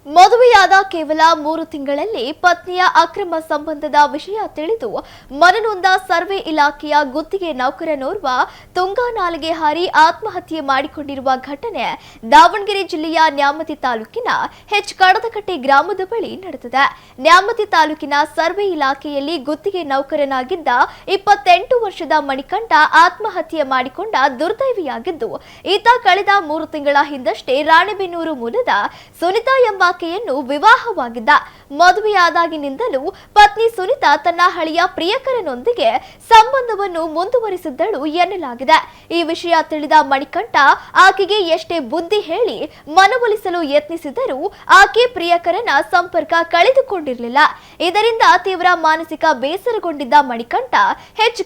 ಮದುವೆಯಾದ ಕೇವಲ 3 ತಿಂಗಳಲ್ಲಿ ಪತ್ನಿಯ ಅಕ್ರಮ ಸಂಬಂಧದ ವಿಷಯ ತಿಳಿದು ಮನನೊಂದ ಸರ್ವೆ ಇಲಾಖೆಯ ಗುತ್ತಿಗೆ ನೌಕರನೋರ್ವ ತುಂಗಾ ನಾಲೆಗೆ ಹಾರಿ ಆತ್ಮಹತ್ಯೆ ಮಾಡಿಕೊಂಡಿರುವ ಘಟನೆ ದಾವಣಗೆರೆ ಜಿಲ್ಲೆಯ ನ್ಯಾಮತಿ ತಾಲೂಕಿನ ಕಡದಕಟ್ಟೆ ಗ್ರಾಮದ ಬಳಿ ನಡೆದಿದೆ. ನ್ಯಾಮತಿ ತಾಲೂಕಿನ ಸರ್ವೆ ಇಲಾಖೆಯಲ್ಲಿ ಗುತ್ತಿಗೆ ನೌಕರನಾಗಿದ್ದ 28 ವರ್ಷದ ಮಣಿಕಂಠ ಆತ್ಮಹತ್ಯೆ ಮಾಡಿಕೊಂಡ ದುರ್ದೈವಿಯಾಗಿದ್ದು, ಈತ ಕಳೆದ 3 ತಿಂಗಳ ಹಿಂದಷ್ಟೇ ರಾಣೆಬೆನ್ನೂರು ಮೂಲದ ಸುನಿತಾ ಎಂಬಾಕೆಯನ್ನು ವಿವಾಹವಾಗಿದ್ದ. ಮದುವೆಯಾದಾಗಿನಿಂದಲೂ ಪತ್ನಿ ಸುನಿತಾ ತನ್ನ ಹಳೆಯ ಪ್ರಿಯಕರನೊಂದಿಗೆ ಸಂಬಂಧವನ್ನು ಮುಂದುವರಿಸಿದ್ದಳು ಎನ್ನಲಾಗಿದೆ. ಈ ವಿಷಯ ತಿಳಿದ ಮಣಿಕಂಠ ಆಕೆಗೆ ಎಷ್ಟೇ ಬುದ್ಧಿ ಹೇಳಿ ಮನವೊಲಿಸಲು ಯತ್ನಿಸಿದರೂ ಆಕೆ ಪ್ರಿಯಕರನ ಸಂಪರ್ಕ ಕಳೆದುಕೊಂಡಿರಲಿಲ್ಲ. ಇದರಿಂದ ತೀವ್ರ ಮಾನಸಿಕ ಬೇಸರಗೊಂಡಿದ್ದ ಮಣಿಕಂಠ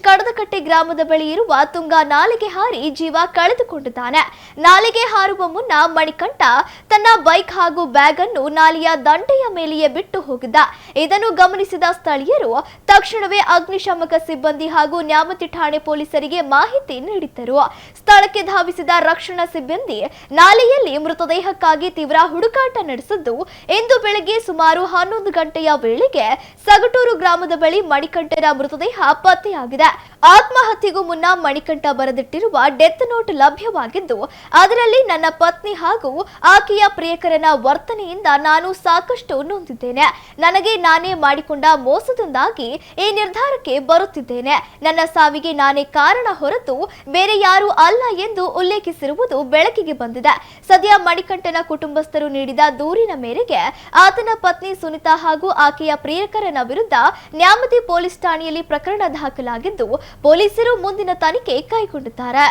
ಕಡದಕಟ್ಟೆ ಗ್ರಾಮದ ಬಳಿ ಇರುವ ತುಂಗಾ ನಾಲೆಗೆ ಹಾರಿ ಜೀವ ಕಳೆದುಕೊಂಡಿದ್ದಾನೆ. ನಾಲೆಗೆ ಹಾರುವ ಮುನ್ನ ಮಣಿಕಂಠ ತನ್ನ ಬೈಕ್ ಹಾಗೂ ಬ್ಯಾಗ್ ಅನ್ನು ನಾಲೆಯ ದಂಡೆಯ ಮೇಲೆಯೇ ಬಿಟ್ಟು ಹೋಗಿದ್ದ. ಇದನ್ನು ಗಮನಿಸಿದ ಸ್ಥಳೀಯರು ತಕ್ಷಣವೇ ಅಗ್ನಿಶಾಮಕ ಸಿಬ್ಬಂದಿ ಹಾಗೂ ನ್ಯಾಮತಿ ಠಾಣೆ ಪೊಲೀಸರಿಗೆ ಮಾಹಿತಿ ನೀಡಿದ್ದರು. ಸ್ಥಳಕ್ಕೆ ಧಾವಿಸಿದ ರಕ್ಷಣಾ ಸಿಬ್ಬಂದಿ ನಾಲೆಯಲ್ಲಿ ಮೃತದೇಹಕ್ಕಾಗಿ ತೀವ್ರ ಹುಡುಕಾಟ ನಡೆಸಿದ್ದು, ಇಂದು ಬೆಳಗ್ಗೆ ಸುಮಾರು 11 ಗಂಟೆಯ ವೇಳೆಗೆ ಸಗಟೂರು ಗ್ರಾಮದ ಬಳಿ ಮಣಿಕಂಠನ ಮೃತದೇಹ ಪತ್ತೆಯಾಗಿದೆ. ಆತ್ಮಹತ್ಯೆಗೂ ಮುನ್ನ ಮಣಿಕಂಠ ಬರೆದಿಟ್ಟಿರುವ ಡೆತ್ ನೋಟ್ ಲಭ್ಯವಾಗಿದ್ದು, ಅದರಲ್ಲಿ ನನ್ನ ಪತ್ನಿ ಹಾಗೂ ಆಕೆಯ ಪ್ರಿಯಕರನ ವರ್ತನೆಯಿಂದ ನಾನು ಸಾಕಷ್ಟು ನೊಂದಿದ್ದೇನೆ. ನನಗೆ ನಾನೇ ಮಾಡಿಕೊಂಡ ಮೋಸದಿಂದಾಗಿ ಈ ನಿರ್ಧಾರಕ್ಕೆ ಬರುತ್ತಿದ್ದೇನೆ. ನನ್ನ ಸಾವಿಗೆ ನಾನೇ ಕಾರಣ ಹೊರತು ಬೇರೆ ಯಾರೂ ಅಲ್ಲ ಎಂದು ಉಲ್ಲೇಖಿಸಿರುವುದು ಬೆಳಕಿಗೆ ಬಂದಿದೆ. ಸದ್ಯ ಮಣಿಕಂಠನ ಕುಟುಂಬಸ್ಥರು ನೀಡಿದ ದೂರಿನ ಮೇರೆಗೆ ಆತನ ಪತ್ನಿ ಸುನಿತಾ ಹಾಗೂ ಆಕೆಯ ಪ್ರಿಯಕರನ ವಿರುದ್ಧ ನ್ಯಾಮತಿ ಪೊಲೀಸ್ ಠಾಣೆಯಲ್ಲಿ ಪ್ರಕರಣ ದಾಖಲಾಗಿದ್ದು, ಪೊಲೀಸರು ಮುಂದಿನ ತನಿಖೆ ಕೈಗೊಂಡಿದ್ದಾರೆ.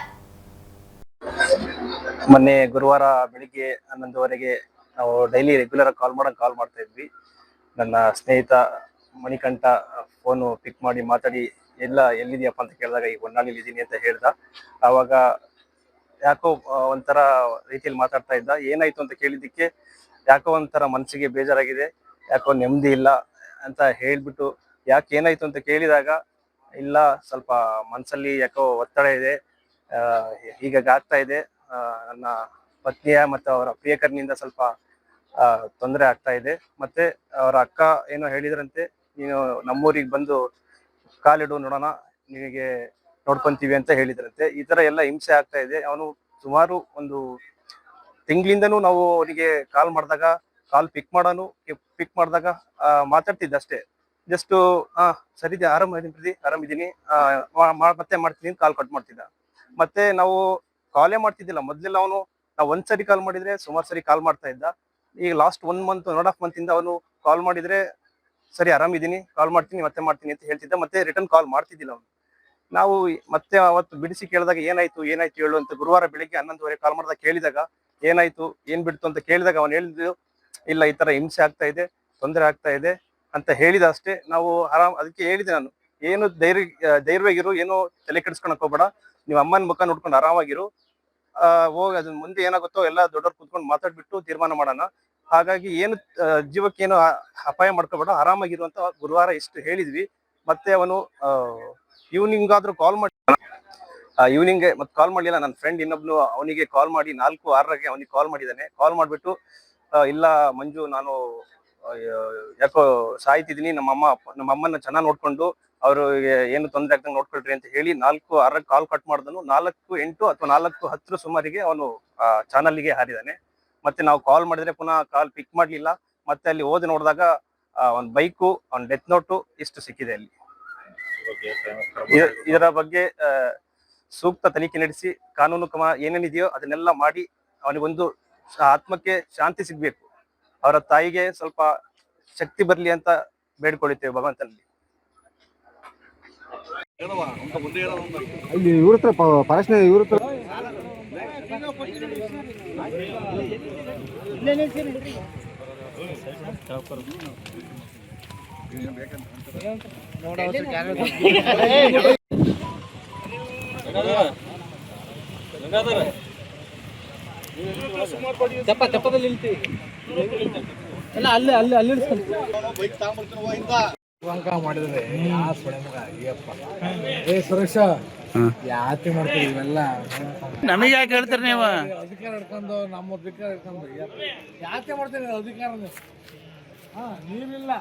ಮೊನ್ನೆ ಗುರುವಾರ ಬೆಳಿಗ್ಗೆ 11:15 ನಾವು ಡೈಲಿ ರೆಗ್ಯುಲರ್ ಕಾಲ್ ಮಾಡ್ತಾ ಇದ್ವಿ. ನನ್ನ ಸ್ನೇಹಿತ ಮಣಿಕಂಠ ಫೋನು ಪಿಕ್ ಮಾಡಿ ಮಾತಾಡಿ ಎಲ್ಲಿದೆಯಪ್ಪ ಅಂತ ಕೇಳಿದಾಗ ಈಗ ಹೊನ್ನಾಳಿಲಿ ಇದ್ದೀನಿ ಅಂತ ಹೇಳ್ದ. ಆವಾಗ ಯಾಕೋ ಒಂಥರ ರೀತಿಯಲ್ಲಿ ಮಾತಾಡ್ತಾ ಇದ್ದ. ಏನಾಯ್ತು ಅಂತ ಕೇಳಿದ್ದಕ್ಕೆ ಯಾಕೋ ಒಂಥರ ಮನಸ್ಸಿಗೆ ಬೇಜಾರಾಗಿದೆ, ಯಾಕೋ ನೆಮ್ಮದಿ ಇಲ್ಲ ಅಂತ ಹೇಳ್ಬಿಟ್ಟು ಯಾಕೆ ಏನಾಯ್ತು ಅಂತ ಕೇಳಿದಾಗ, ಇಲ್ಲ ಸ್ವಲ್ಪ ಮನಸ್ಸಲ್ಲಿ ಯಾಕೋ ಒತ್ತಡ ಇದೆ, ಹೀಗಾಗಿ ಆಗ್ತಾ ಇದೆ, ನನ್ನ ಪತ್ನಿಯ ಮತ್ತು ಅವರ ಪ್ರಿಯಕರನಿಂದ ಸ್ವಲ್ಪ ತೊಂದರೆ ಆಗ್ತಾ ಇದೆ, ಮತ್ತೆ ಅವರ ಅಕ್ಕ ಏನೋ ಹೇಳಿದ್ರಂತೆ, ನೀನು ನಮ್ಮೂರಿಗೆ ಬಂದು ಕಾಲಿಡು ನೋಡೋಣ, ನಿನಗೆ ನೋಡ್ಕೊಂತೀವಿ ಅಂತ ಹೇಳಿದ್ರಂತೆ. ಈ ತರ ಎಲ್ಲ ಹಿಂಸೆ ಆಗ್ತಾ ಇದೆ. ಅವನು ಸುಮಾರು 1 ತಿಂಗಳಿಂದನೂ ನಾವು ಅವನಿಗೆ ಕಾಲ್ ಪಿಕ್ ಮಾಡಿದಾಗ ಮಾತಾಡ್ತಿದ್ದ ಅಷ್ಟೇ. ಜಸ್ಟ್ ಸರಿ ಆರಾಮಿದ್ದೀನಿ ಮತ್ತೆ ಮಾಡ್ತೀನಿ ಕಾಲ್ ಕಟ್ ಮಾಡ್ತಿದ್ದ. ಮತ್ತೆ ನಾವು ಕಾಲೇ ಮಾಡ್ತಿದ್ದಿಲ್ಲ. ಮೊದ್ಲೆಲ್ಲ ನಾವು ಒಂದ್ಸರಿ ಕಾಲ್ ಮಾಡಿದ್ರೆ ಸುಮಾರು ಸರಿ ಕಾಲ್ ಮಾಡ್ತಾ ಇದ್ದ. ಈಗ ಲಾಸ್ಟ್ 1 ಮಂತ್ ಇಂದ ಅವನು ಕಾಲ್ ಮಾಡಿದ್ರೆ ಸರಿ ಆರಾಮಿದ್ದೀನಿ, ಕಾಲ್ ಮಾಡ್ತೀನಿ ಮತ್ತೆ ಮಾಡ್ತೀನಿ ಅಂತ ಹೇಳ್ತಿದ್ದ. ಮತ್ತೆ ರಿಟರ್ನ್ ಕಾಲ್ ಮಾಡ್ತಿದ್ದಿಲ್ಲ ಅವನು. ನಾವು ಮತ್ತೆ ಅವತ್ತು ಬಿಡಿಸಿ ಕೇಳಿದಾಗ ಏನಾಯ್ತು ಹೇಳು ಅಂತ ಗುರುವಾರ ಬೆಳಿಗ್ಗೆ 11:15 ಕಾಲ್ ಮಾಡಿದಾಗ ಕೇಳಿದಾಗ ಏನಾಯ್ತು ಏನ್ ಬಿಡ್ತು ಅಂತ ಕೇಳಿದಾಗ ಅವನು ಹೇಳಿದ್ದು, ಇಲ್ಲ ಈ ತರ ಹಿಂಸೆ ಆಗ್ತಾ ಇದೆ, ತೊಂದರೆ ಆಗ್ತಾ ಇದೆ ಅಂತ ಹೇಳಿದ ಅಷ್ಟೇ. ನಾವು ಅದಕ್ಕೆ ಹೇಳಿದೆ ನಾನು, ಏನು ಧೈರ್ಯವಾಗಿರು, ಏನೋ ತಲೆ ಕೆಡಿಸ್ಕೊಳಕ್ ಹೋಗ್ಬೇಡ, ನೀವು ಅಮ್ಮನ ಮುಖ ನೋಡ್ಕೊಂಡು ಆರಾಮಾಗಿರು, ಹೋಗಿ ಅದ್ರ ಮುಂದೆ ಏನಾಗುತ್ತೋ ಎಲ್ಲ ದೊಡ್ಡವ್ರು ಕುತ್ಕೊಂಡು ಮಾತಾಡ್ಬಿಟ್ಟು ತೀರ್ಮಾನ ಮಾಡೋಣ. ಹಾಗಾಗಿ ಏನು ಜೀವಕ್ಕೆ ಏನು ಅಪಾಯ ಮಾಡ್ಕೋಬೇಡ, ಆರಾಮಾಗಿರು ಅಂತ ಗುರುವಾರ ಇಷ್ಟು ಹೇಳಿದ್ವಿ. ಮತ್ತೆ ಅವನು ಈವ್ನಿಂಗ್ ಆದ್ರೂ ಕಾಲ್ ಮಾಡಿ ಈವ್ನಿಂಗ್ ಮತ್ತೆ ಕಾಲ್ ಮಾಡ್ಲಿಲ್ಲ. ನನ್ನ ಫ್ರೆಂಡ್ ಇನ್ನೊಬ್ನು ಅವನಿಗೆ ಕಾಲ್ ಮಾಡಿ 4:06ಗೆ ಅವನಿಗೆ ಕಾಲ್ ಮಾಡಿದ್ದಾನೆ. ಕಾಲ್ ಮಾಡ್ಬಿಟ್ಟು, ಇಲ್ಲ ಮಂಜು, ನಾನು ಯಾಕೋ ಸಾಯ್ತಿದ್ದೀನಿ, ನಮ್ಮ ಅಮ್ಮನ ಚೆನ್ನಾಗಿ ನೋಡ್ಕೊಂಡು ಅವ್ರಿಗೆ ಏನು ತೊಂದರೆ ಆಗ್ದಂಗೆ ನೋಡ್ಕೊಳ್ರಿ ಅಂತ ಹೇಳಿ 4:06ಕ್ಕೆ ಕಾಲ್ ಕಟ್ ಮಾಡಿದನು. 4:08 ಅಥವಾ 4:10 ಸುಮಾರಿಗೆ ಅವನು ಚಾನಲ್ಗೆ ಹಾರಿದ್ದಾನೆ. ಮತ್ತೆ ನಾವು ಕಾಲ್ ಮಾಡಿದ್ರೆ ಪುನಃ ಕಾಲ್ ಪಿಕ್ ಮಾಡ್ಲಿಲ್ಲ. ಮತ್ತೆ ಅಲ್ಲಿ ಹೋಗಿ ನೋಡಿದಾಗ ಅವನ ಬೈಕು, ಅವನ ಡೆತ್ ನೋಟು ಇಷ್ಟು ಸಿಕ್ಕಿದೆ ಅಲ್ಲಿ. ಇದರ ಬಗ್ಗೆ ಸೂಕ್ತ ತನಿಖೆ ನಡೆಸಿ ಕಾನೂನು ಕ್ರಮ ಏನೇನಿದೆಯೋ ಅದನ್ನೆಲ್ಲ ಮಾಡಿ ಅವನಿಗೊಂದು ಆತ್ಮಕ್ಕೆ ಶಾಂತಿ ಸಿಗ್ಬೇಕು, ಅವರ ತಾಯಿಗೆ ಸ್ವಲ್ಪ ಶಕ್ತಿ ಬರ್ಲಿ ಅಂತ ಬೇಡ್ಕೊಳ್ತೇವೆ ಭಗವಂತನಲ್ಲಿ. ಚಪ್ಪದಲ್ಲಿ ಅಲ್ಲಿ ಅಂಕ ಮಾಡಿದ್ರೆ ಅಯ್ಯಪ್ಪ ಏ ಸುರೇಶ ಯಾತಿ ಮಾಡ್ತೀವಿ ಇವೆಲ್ಲ ನಮಗೆ ಯಾಕೆ ಹೇಳ್ತೀರಿ ನೀವು? ಅಧಿಕಾರ ಹಿಡ್ಕೊಂಡು ನಮ್ಮ ಅಧಿಕಾರ ಹಿಡ್ಕೊಂಡು ಯಾತಿ ಮಾಡ್ತೀರಿ ಅಧಿಕಾರ ನೀವಿಲ್ಲ